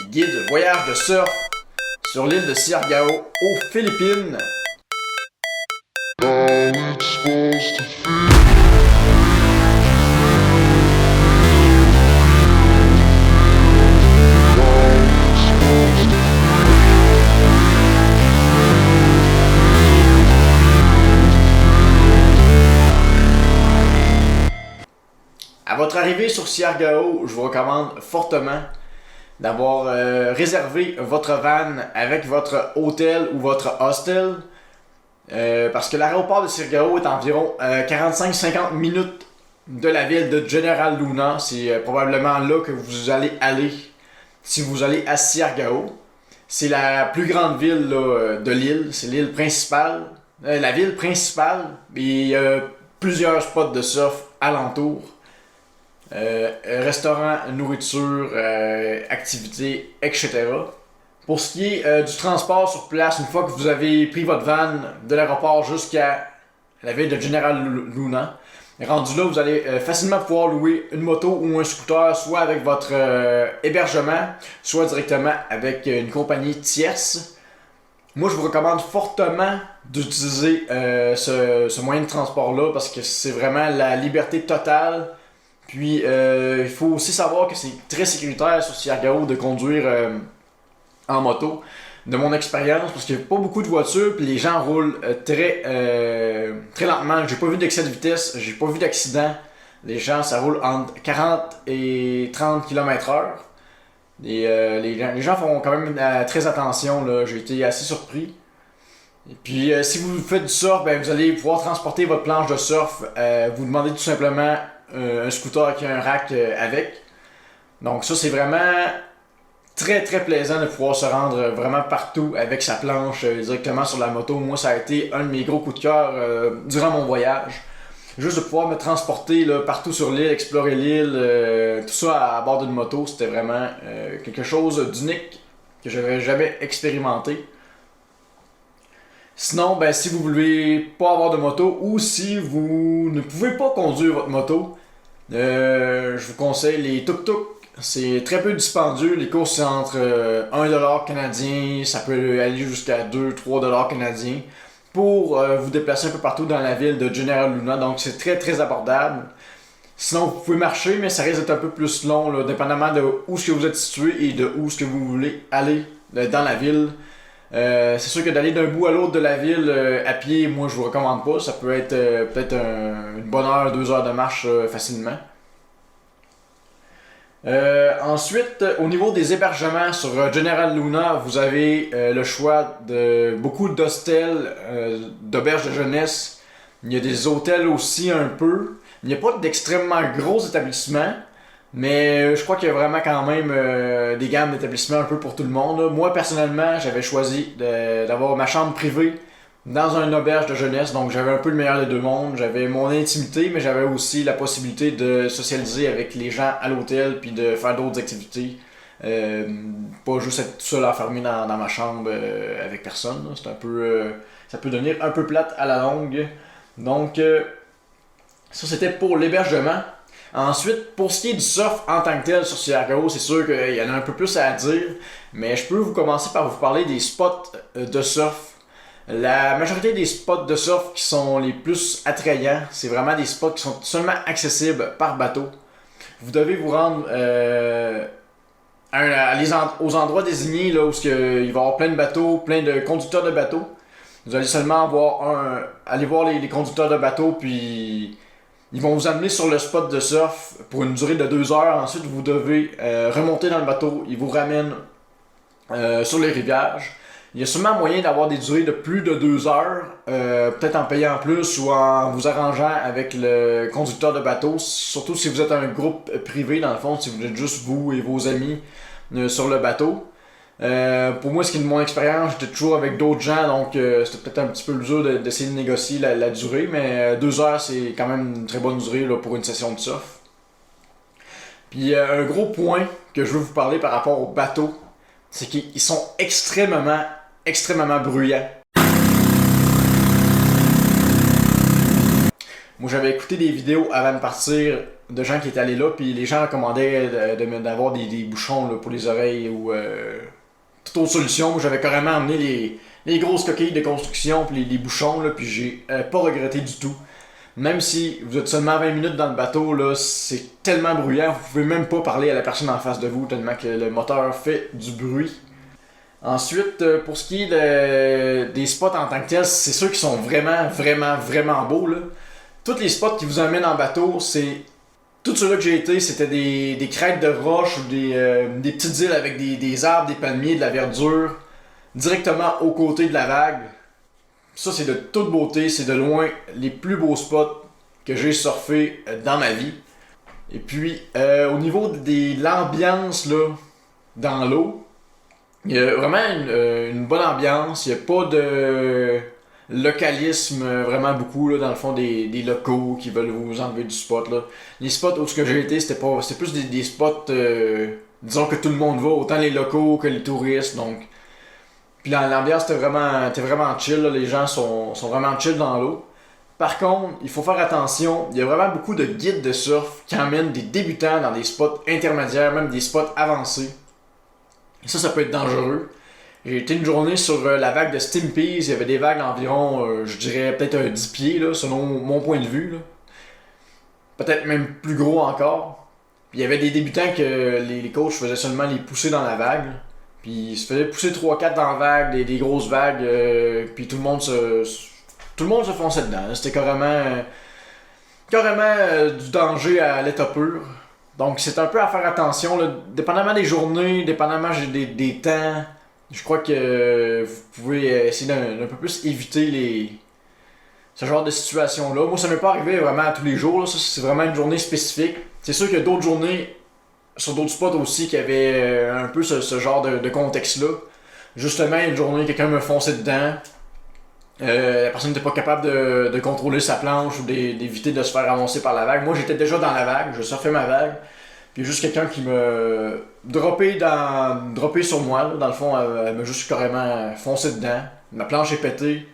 guide voyage de surf sur l'île de Siargao aux Philippines. À votre arrivée sur Siargao, je vous recommande fortement d'avoir réservé votre van avec votre hôtel ou votre hostel parce que l'aéroport de Siargao est environ 45-50 minutes de la ville de General Luna. C'est probablement là que vous allez aller si vous allez à Siargao. C'est la plus grande ville là, de l'île, c'est l'île principale. La ville principale, et il y a plusieurs spots de surf alentour. Restaurants, nourriture, activités, etc. Pour ce qui est du transport sur place, une fois que vous avez pris votre van de l'aéroport jusqu'à la ville de General Luna, rendu là, vous allez facilement pouvoir louer une moto ou un scooter, soit avec votre hébergement, soit directement avec une compagnie tierce. Moi, je vous recommande fortement d'utiliser ce moyen de transport-là parce que c'est vraiment la liberté totale. Puis, il faut aussi savoir que c'est très sécuritaire sur Siargao de conduire en moto. De mon expérience, parce qu'il n'y a pas beaucoup de voitures, puis les gens roulent très lentement. J'ai pas vu d'excès de vitesse, j'ai pas vu d'accident. Les gens, ça roule entre 40 et 30 km/h. Les gens font quand même très attention, là. J'ai été assez surpris. Et puis, si vous faites du surf, ben, vous allez pouvoir transporter votre planche de surf. Vous demandez tout simplement un scooter qui a un rack avec. Donc ça, c'est vraiment très plaisant de pouvoir se rendre vraiment partout avec sa planche directement sur la moto. Moi, ça a été un de mes gros coups de cœur durant mon voyage. Juste de pouvoir me transporter là, partout sur l'île, explorer l'île, tout ça à bord d'une moto, c'était vraiment quelque chose d'unique que j'avais jamais expérimenté. Sinon, ben, si vous voulez pas avoir de moto ou si vous ne pouvez pas conduire votre moto, je vous conseille les tuk-tuk. C'est très peu dispendieux. Les courses, c'est entre 1$ canadien, ça peut aller jusqu'à 2-3$ canadiens pour vous déplacer un peu partout dans la ville de General Luna. Donc, c'est très abordable. Sinon, vous pouvez marcher, mais ça risque d'être un peu plus long, là, dépendamment de où est-ce que vous êtes situé et de où est-ce que vous voulez aller dans la ville. C'est sûr que d'aller d'un bout à l'autre de la ville à pied, moi je vous recommande pas. Ça peut être peut-être une bonne heure, 2 heures de marche facilement. Ensuite, au niveau des hébergements sur General Luna, vous avez le choix de beaucoup d'hostels, d'auberges de jeunesse. Il y a des hôtels aussi un peu. Il n'y a pas d'extrêmement gros établissements. Mais je crois qu'il y a vraiment quand même des gammes d'établissements un peu pour tout le monde. Là. Moi, personnellement, j'avais choisi d'avoir ma chambre privée dans une auberge de jeunesse. Donc, j'avais un peu le meilleur des deux mondes. J'avais mon intimité, mais j'avais aussi la possibilité de socialiser avec les gens à l'hôtel puis de faire d'autres activités. Pas juste être tout seul enfermé dans ma chambre avec personne. Là. C'est un peu, ça peut devenir un peu plate à la longue. Donc, ça, c'était pour l'hébergement. Ensuite, pour ce qui est du surf en tant que tel sur Siargao, c'est sûr qu'il y en a un peu plus à dire, mais je peux vous commencer par vous parler des spots de surf. La majorité des spots de surf qui sont les plus attrayants, c'est vraiment des spots qui sont seulement accessibles par bateau. Vous devez vous rendre aux endroits désignés là, où il va y avoir plein de bateaux, plein de conducteurs de bateaux. Vous allez seulement aller voir les conducteurs de bateaux, puis ils vont vous amener sur le spot de surf pour une durée de 2 heures. Ensuite, vous devez remonter dans le bateau. Ils vous ramènent sur les rivages. Il y a sûrement moyen d'avoir des durées de plus de 2 heures. Peut-être en payant plus ou en vous arrangeant avec le conducteur de bateau. Surtout si vous êtes un groupe privé, dans le fond, si vous êtes juste vous et vos amis sur le bateau. Pour moi, ce qui est de mon expérience, j'étais toujours avec d'autres gens, donc c'était peut-être un petit peu dur d'essayer de négocier la durée, mais 2 heures, c'est quand même une très bonne durée là, pour une session de surf. Puis un gros point que je veux vous parler par rapport aux bateaux, c'est qu'ils sont extrêmement bruyants. Moi, j'avais écouté des vidéos avant de partir de gens qui étaient allés là, puis les gens recommandaient d'avoir des bouchons là, pour les oreilles ou toute autre solution. Moi, j'avais carrément amené les grosses coquilles de construction, puis les bouchons, là, puis j'ai pas regretté du tout. Même si vous êtes seulement 20 minutes dans le bateau, là, c'est tellement bruyant, vous pouvez même pas parler à la personne en face de vous, tellement que le moteur fait du bruit. Ensuite, pour ce qui est des spots en tant que tels, c'est ceux qui sont vraiment beaux, là. Tous les spots qui vous emmènent en bateau, c'est... Tous ceux-là que j'ai été, c'était des crêtes de roches ou des petites îles avec des arbres, des palmiers, de la verdure, directement aux côtés de la vague. Ça, c'est de toute beauté, c'est de loin les plus beaux spots que j'ai surfé dans ma vie. Et puis, au niveau de l'ambiance là, dans l'eau, il y a vraiment une bonne ambiance, il n'y a pas de localisme vraiment beaucoup, là, dans le fond, des locaux qui veulent vous enlever du spot. Là. Les spots où j'ai été, c'était plus des spots, disons que tout le monde va, autant les locaux que les touristes, donc... Puis l'ambiance était vraiment chill, là. Les gens sont vraiment chill dans l'eau. Par contre, il faut faire attention, il y a vraiment beaucoup de guides de surf qui emmènent des débutants dans des spots intermédiaires, même des spots avancés. Et ça peut être dangereux. J'ai été une journée sur la vague de Stimpy's, il y avait des vagues environ, je dirais peut-être 10 pieds, là, selon mon point de vue. Là. Peut-être même plus gros encore. Puis il y avait des débutants que les coachs faisaient seulement les pousser dans la vague. Là. Puis il se faisait pousser 3-4 dans la vague, des grosses vagues, puis tout le monde se fonçait dedans. C'était carrément du danger à l'état pur. Donc c'est un peu à faire attention, là. Dépendamment des journées, dépendamment des temps, je crois que vous pouvez essayer d'un peu plus éviter ce genre de situation-là. Moi, ça m'est pas arrivé vraiment à tous les jours, là. Ça, c'est vraiment une journée spécifique. C'est sûr qu'il y a d'autres journées sur d'autres spots aussi qui avaient un peu ce genre de contexte-là. Justement, une journée, quelqu'un me fonçait dedans. La personne n'était pas capable de contrôler sa planche ou d'éviter de se faire avancer par la vague. Moi, j'étais déjà dans la vague, je surfais ma vague. Puis il y a juste quelqu'un qui m'a droppé sur moi. Là. Dans le fond, elle m'a juste carrément foncé dedans. Ma planche est pétée.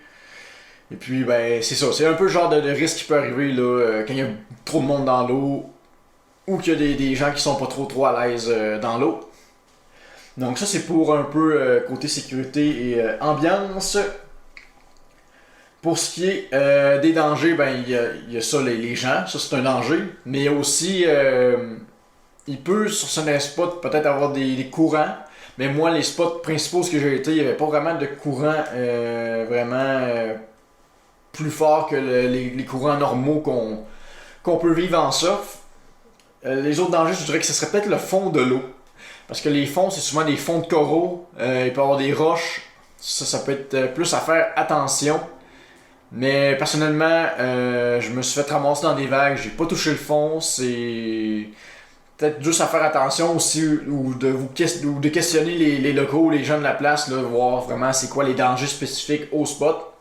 Et puis, ben, c'est ça. C'est un peu le genre de risque qui peut arriver là, quand il y a trop de monde dans l'eau. Ou qu'il y a des gens qui sont pas trop à l'aise dans l'eau. Donc ça c'est pour un peu côté sécurité et ambiance. Pour ce qui est des dangers, ben il y a ça les gens, ça c'est un danger. Mais il y a aussi, il peut sur certains spots peut-être avoir des courants. Mais moi les spots principaux où j'ai été, il n'y avait pas vraiment de courant plus fort que les courants normaux qu'on peut vivre en surf. Les autres dangers, je dirais que ce serait peut-être le fond de l'eau. Parce que les fonds, c'est souvent des fonds de coraux. Il peut y avoir des roches. Ça peut être plus à faire attention. Mais personnellement, je me suis fait ramasser dans des vagues. J'ai pas touché le fond. C'est peut-être juste à faire attention aussi. Ou de questionner les locaux, les gens de la place. Là, voir vraiment c'est quoi les dangers spécifiques au spot.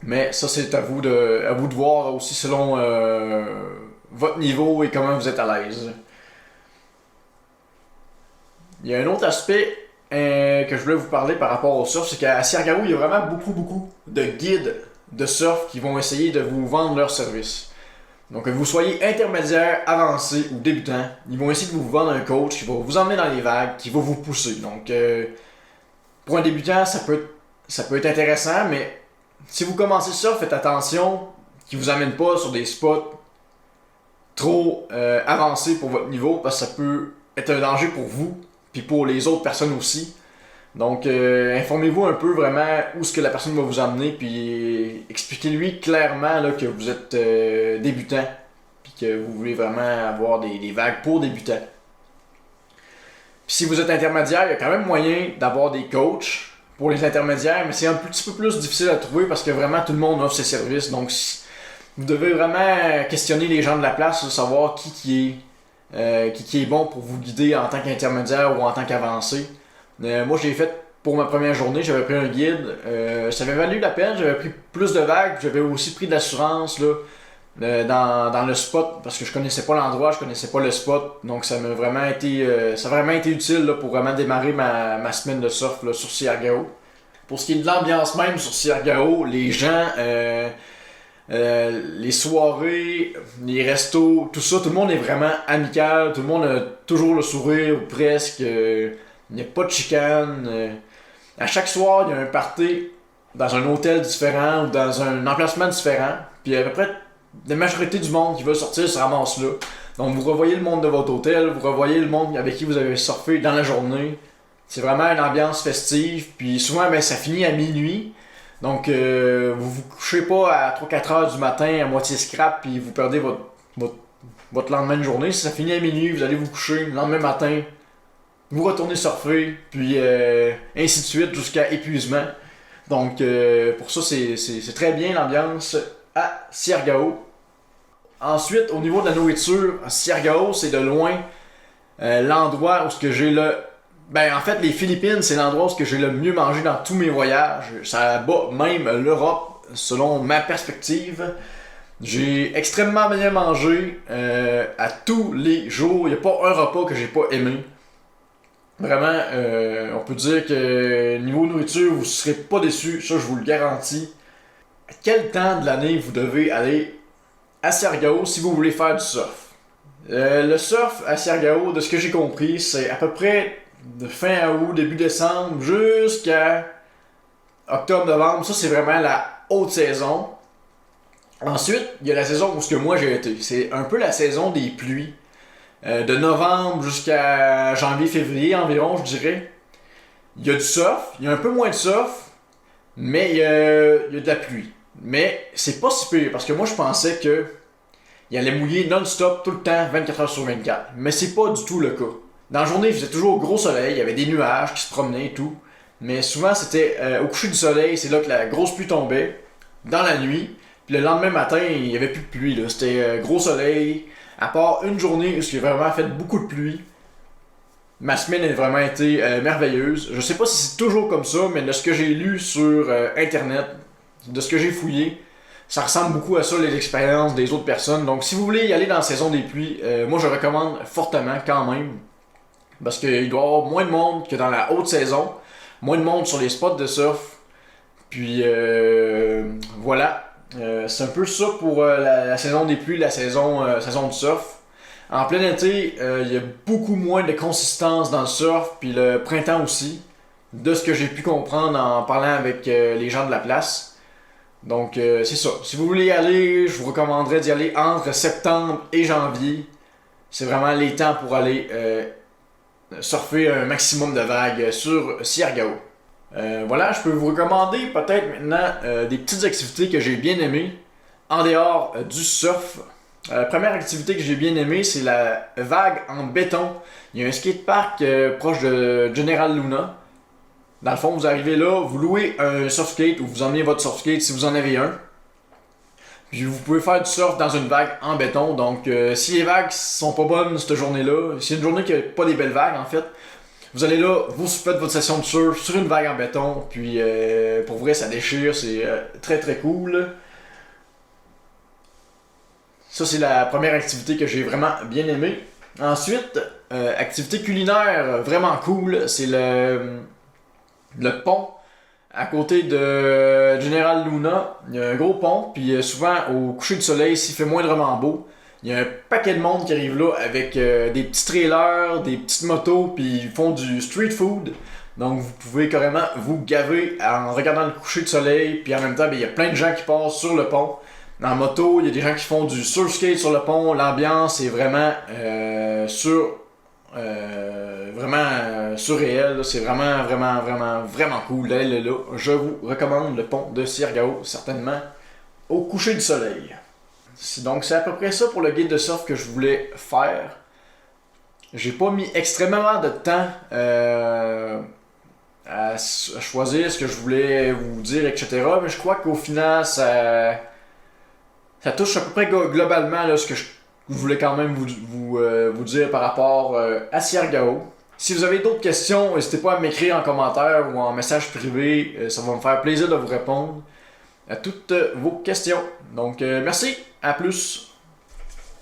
Mais ça, c'est à vous de voir aussi selon... votre niveau et comment vous êtes à l'aise. Il y a un autre aspect que je voulais vous parler par rapport au surf, c'est qu'à Siargao, il y a vraiment beaucoup de guides de surf qui vont essayer de vous vendre leurs services. Donc que vous soyez intermédiaire, avancé ou débutant, ils vont essayer de vous vendre un coach qui va vous emmener dans les vagues, qui va vous pousser. Donc pour un débutant, ça peut être intéressant, mais si vous commencez ça, faites attention qu'ils vous amènent pas sur des spots trop avancé pour votre niveau parce que ça peut être un danger pour vous puis pour les autres personnes aussi. Donc informez-vous un peu vraiment où est-ce que la personne va vous amener puis expliquez-lui clairement là, que vous êtes débutant puis que vous voulez vraiment avoir des vagues pour débutants. Puis si vous êtes intermédiaire, il y a quand même moyen d'avoir des coachs pour les intermédiaires, mais c'est un petit peu plus difficile à trouver parce que vraiment tout le monde offre ses services. Donc vous devez vraiment questionner les gens de la place, savoir qui est bon pour vous guider en tant qu'intermédiaire ou en tant qu'avancé. Moi, j'ai fait pour ma première journée, j'avais pris un guide. Ça avait valu la peine, j'avais pris plus de vagues, j'avais aussi pris de l'assurance là, dans le spot parce que je connaissais pas l'endroit, je connaissais pas le spot. Donc ça a vraiment été utile là, pour vraiment démarrer ma semaine de surf là, sur Siargao. Pour ce qui est de l'ambiance même sur Siargao, les gens... Les soirées, les restos, tout ça, tout le monde est vraiment amical, tout le monde a toujours le sourire, ou presque. Il n'y a pas de chicane. À chaque soir, il y a un party dans un hôtel différent ou dans un emplacement différent. Puis à peu près la majorité du monde qui veut sortir se ramasse là. Donc vous revoyez le monde de votre hôtel, vous revoyez le monde avec qui vous avez surfé dans la journée. C'est vraiment une ambiance festive. Puis souvent, ben, ça finit à minuit. Donc vous vous couchez pas à 3-4 heures du matin à moitié scrap puis vous perdez votre lendemain de journée. Si ça finit à minuit, vous allez vous coucher. Le lendemain matin, vous retournez surfer. Puis ainsi de suite jusqu'à épuisement. Donc pour ça, c'est très bien l'ambiance à Siargao. Ensuite, au niveau de la nourriture, Siargao, c'est de loin l'endroit où ce que j'ai le... Ben en fait, les Philippines, c'est l'endroit où ce que j'ai le mieux mangé dans tous mes voyages. Ça bat même l'Europe, selon ma perspective. J'ai extrêmement bien mangé à tous les jours. Il n'y a pas un repas que j'ai pas aimé. Vraiment, on peut dire que niveau nourriture, vous ne serez pas déçus, ça je vous le garantis. À quel temps de l'année vous devez aller à Siargao si vous voulez faire du surf? Le surf à Siargao, de ce que j'ai compris, c'est à peu près de fin août, début décembre, jusqu'à octobre-novembre. Ça, c'est vraiment la haute saison. Ensuite, il y a la saison où ce que moi j'ai été. C'est un peu la saison des pluies. De novembre jusqu'à janvier-février environ, je dirais. Il y a du surf, il y a un peu moins de surf, mais il y a de la pluie. Mais c'est pas si pire, parce que moi je pensais que il allait mouiller non-stop tout le temps, 24 heures sur 24. Mais c'est pas du tout le cas. Dans la journée, il faisait toujours gros soleil, il y avait des nuages qui se promenaient et tout. Mais souvent, c'était au coucher du soleil, c'est là que la grosse pluie tombait, dans la nuit. Puis le lendemain matin, il n'y avait plus de pluie, là. C'était gros soleil. À part une journée où il a vraiment fait beaucoup de pluie, ma semaine a vraiment été merveilleuse. Je sais pas si c'est toujours comme ça, mais de ce que j'ai lu sur internet, de ce que j'ai fouillé, ça ressemble beaucoup à ça, les expériences des autres personnes. Donc si vous voulez y aller dans la saison des pluies, moi je recommande fortement quand même. Parce qu'il doit y avoir moins de monde que dans la haute saison. Moins de monde sur les spots de surf. Puis voilà. C'est un peu ça pour la saison des pluies, la saison de surf. En plein été, il y a beaucoup moins de consistance dans le surf, puis le printemps aussi, de ce que j'ai pu comprendre en parlant avec les gens de la place. Donc c'est ça. Si vous voulez y aller, je vous recommanderais d'y aller entre septembre et janvier. C'est vraiment les temps pour aller surfer un maximum de vagues sur Siargao. Voilà, je peux vous recommander peut-être maintenant des petites activités que j'ai bien aimées en dehors du surf. La première activité que j'ai bien aimée, c'est la vague en béton. Il y a un skatepark proche de General Luna. Dans le fond, vous arrivez là, vous louez un surfskate ou vous emmenez votre surfskate si vous en avez un. Puis vous pouvez faire du surf dans une vague en béton. Donc si les vagues sont pas bonnes cette journée-là, si c'est une journée qui n'a pas des belles vagues en fait, vous allez là, vous faites votre session de surf sur une vague en béton, puis pour vrai ça déchire, c'est très très cool. Ça c'est la première activité que j'ai vraiment bien aimée. Ensuite, activité culinaire vraiment cool, c'est le pont à côté de General Luna. Il y a un gros pont, puis souvent au coucher du soleil, s'il fait moindrement beau, il y a un paquet de monde qui arrive là avec des petits trailers, des petites motos, puis ils font du street food. Donc vous pouvez carrément vous gaver en regardant le coucher de soleil, puis en même temps, il y a plein de gens qui passent sur le pont. En moto, il y a des gens qui font du surfskate sur le pont. L'ambiance est vraiment surréel. C'est vraiment cool d'aller là. Je vous recommande le pont de Siargao, certainement, au coucher du soleil. Donc c'est à peu près ça pour le guide de surf que je voulais faire. J'ai pas mis extrêmement de temps à choisir ce que je voulais vous dire, etc. Mais je crois qu'au final, ça touche à peu près globalement là, ce que je voulais quand même vous dire par rapport à Siargao. Si vous avez d'autres questions, n'hésitez pas à m'écrire en commentaire ou en message privé. Ça va me faire plaisir de vous répondre à toutes vos questions. Donc merci, à plus!